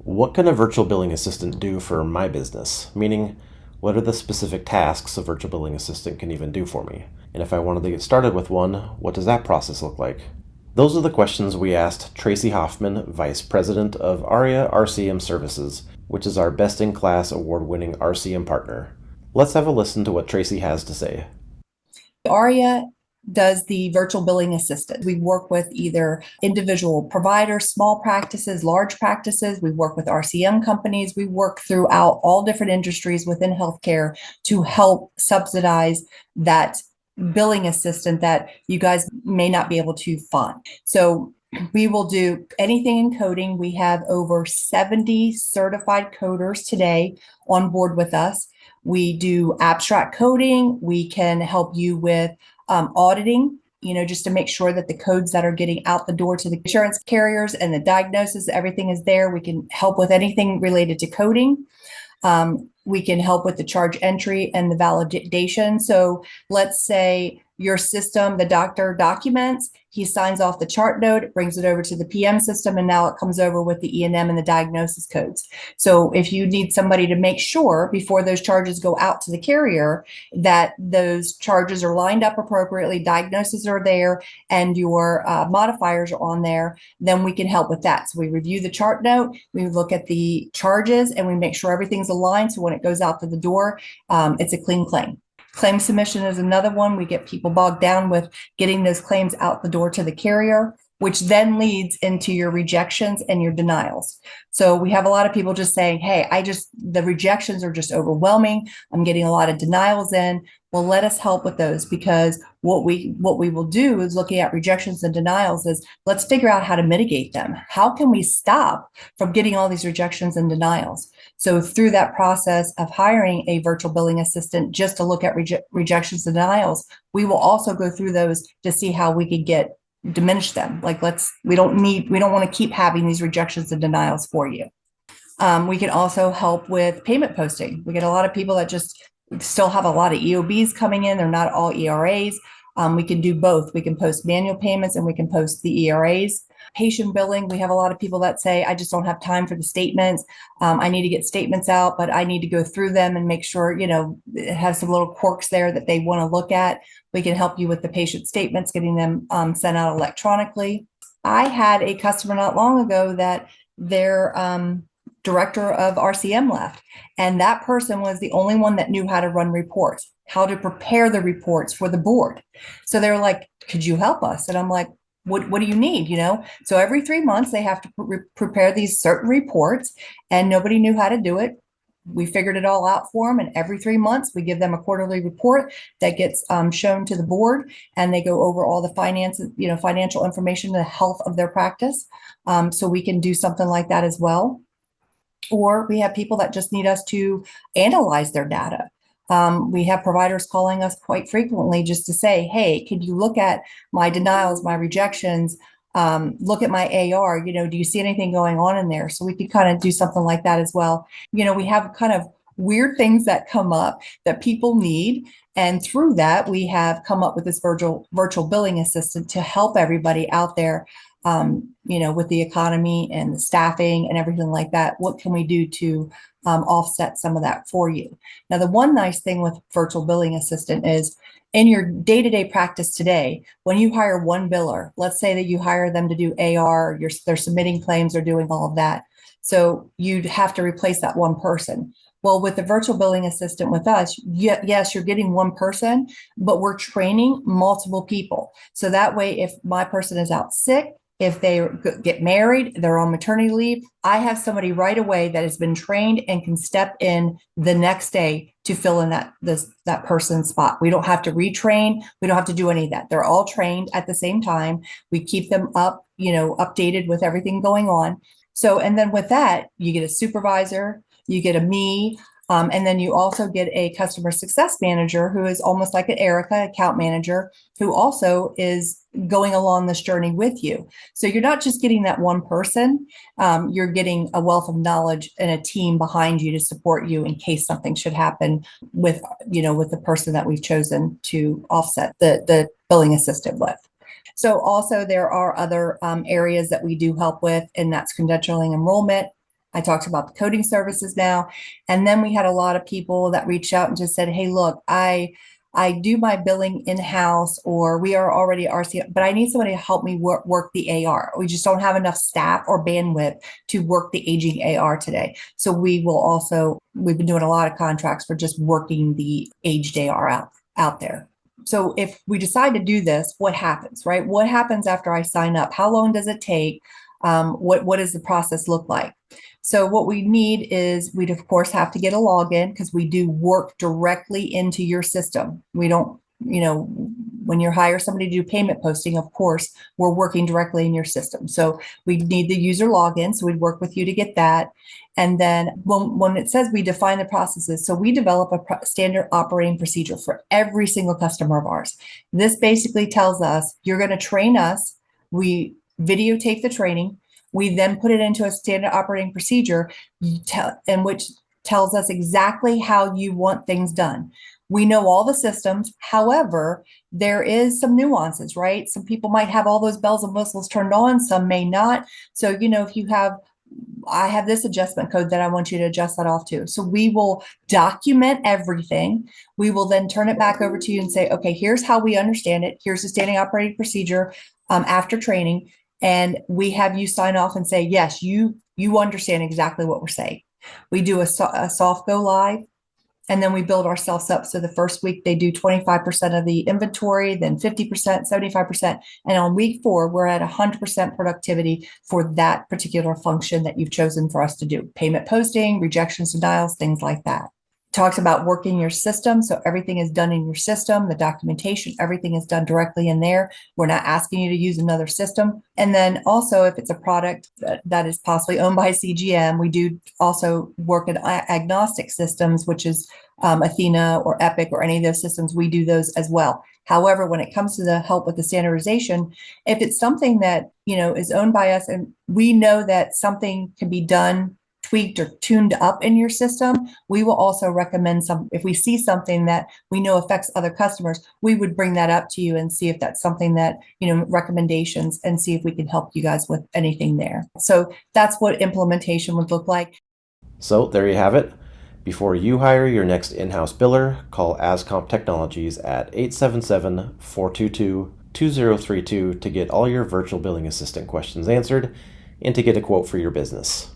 What can a virtual billing assistant do for my business? Meaning, what are the specific tasks a virtual billing assistant can even do for me? And if I wanted to get started with one, what does that process look like? Those are the questions we asked Tracy Hoffman, Vice President of ARIA RCM Services, which is our best-in-class award-winning RCM partner. Let's have a listen to what Tracy has to say. ARIA does the virtual billing assistant. We work with either individual providers, small practices, large practices. We work with RCM companies. We work throughout all different industries within healthcare to help subsidize that billing assistant that you guys may not be able to fund. So we will do anything in coding. We have over 70 certified coders today on board with us. We do abstract coding. We can help you with auditing, just to make sure that the codes that are getting out the door to the insurance carriers and the diagnosis, everything is there. We can help with anything related to coding. We can help with the charge entry and the validation. So let's say your system, the doctor documents, he signs off the chart note, brings it over to the PM system, and now it comes over with the E&M and the diagnosis codes. So if you need somebody to make sure before those charges go out to the carrier that those charges are lined up appropriately, diagnoses are there, and your modifiers are on there, then we can help with that. So we review the chart note, we look at the charges, and we make sure everything's aligned. So when it goes out to the door, it's a clean claim. Claim submission is another one. We get people bogged down with getting those claims out the door to the carrier, which then leads into your rejections and your denials. So we have a lot of people just saying, hey, the rejections are just overwhelming. I'm getting a lot of denials in. Well, let us help with those, because what we will do is, looking at rejections and denials, is let's figure out how to mitigate them. How can we stop from getting all these rejections and denials? So through that process of hiring a virtual billing assistant just to look at rejections and denials, we will also go through those to see how we can diminish them. Like, we don't want to keep having these rejections and denials for you. We can also help with payment posting. We get a lot of people that just still have a lot of EOBs coming in. They're not all ERAs. We can do both. We can post manual payments and we can post the ERAs. Patient billing, we have a lot of people that say, I just don't have time for the statements. I need to get statements out, but I need to go through them and make sure, it has some little quirks there that they want to look at. We can help you with the patient statements, getting them sent out electronically. I had a customer not long ago that their director of RCM left, and that person was the only one that knew how to run reports, how to prepare the reports for the board. So they were like, could you help us? And I'm like, what do you need? So every 3 months they have to prepare these certain reports, and nobody knew how to do it. We figured it all out for them, and every 3 months we give them a quarterly report that gets shown to the board, and they go over all the finances, financial information, the health of their practice. So we can do something like that as well. Or we have people that just need us to analyze their data. We have providers calling us quite frequently just to say, hey, could you look at my denials, my rejections, look at my AR, do you see anything going on in there? So we could kind of do something like that as well. We have kind of weird things that come up that people need. And through that, we have come up with this virtual billing assistant to help everybody out there, with the economy and the staffing and everything like that. What can we do to offset some of that for you? Now, the one nice thing with virtual billing assistant is, in your day-to-day practice today, when you hire one biller, let's say that you hire them to do AR, they're submitting claims, they're doing all of that. So you'd have to replace that one person. Well, with the virtual billing assistant with us, yes, you're getting one person, but we're training multiple people. So that way, if my person is out sick, if they get married, they're on maternity leave, I have somebody right away that has been trained and can step in the next day to fill in that person's spot. We don't have to retrain. We don't have to do any of that. They're all trained at the same time. We keep them updated with everything going on. So, and then with that, you get a supervisor, you get a me, and then you also get a customer success manager who is almost like an Erica account manager, who also is going along this journey with you. So you're not just getting that one person, you're getting a wealth of knowledge and a team behind you to support you in case something should happen with the person that we've chosen to offset the billing assistant with. So also there are other areas that we do help with, and that's credentialing enrollment. I talked about the coding services now. And then we had a lot of people that reached out and just said, hey, look, I do my billing in-house, or we are already RCM, but I need somebody to help me work the AR. We just don't have enough staff or bandwidth to work the aging AR today. So we've been doing a lot of contracts for just working the aged AR out there. So if we decide to do this, what happens, right? What happens after I sign up? How long does it take? What does the process look like? So what we need is we'd of course have to get a login, because we do work directly into your system. We don't, when you hire somebody to do payment posting, of course, we're working directly in your system. So we need the user login. So we'd work with you to get that. And then when it says we define the processes, so we develop a standard operating procedure for every single customer of ours. This basically tells us you're going to train us. We videotape the training. We then put it into a standard operating procedure in which tells us exactly how you want things done. We know all the systems. However, there is some nuances, right? Some people might have all those bells and whistles turned on, some may not. So, if I have this adjustment code that I want you to adjust that off to. So we will document everything. We will then turn it back over to you and say, okay, here's how we understand it. Here's the standing operating procedure after training. And we have you sign off and say, yes, you understand exactly what we're saying. We do a soft go live, and then we build ourselves up. So the first week they do 25% of the inventory, then 50%, 75%. And on week 4, we're at 100% productivity for that particular function that you've chosen for us to do. Payment posting, rejections, denials, things like that. Talks about working your system. So everything is done in your system, the documentation, everything is done directly in there. We're not asking you to use another system. And then also, if it's a product that is possibly owned by CGM, we do also work in agnostic systems, which is Athena or Epic or any of those systems. We do those as well. However, when it comes to the help with the standardization, if it's something that, is owned by us and we know that something can be done, tweaked or tuned up in your system, we will also recommend if we see something that we know affects other customers, we would bring that up to you and see if that's something that, recommendations, and see if we can help you guys with anything there. So that's what implementation would look like. So there you have it. Before you hire your next in-house biller, call AZCOMP Technologies at 877-422-2032 to get all your virtual billing assistant questions answered and to get a quote for your business.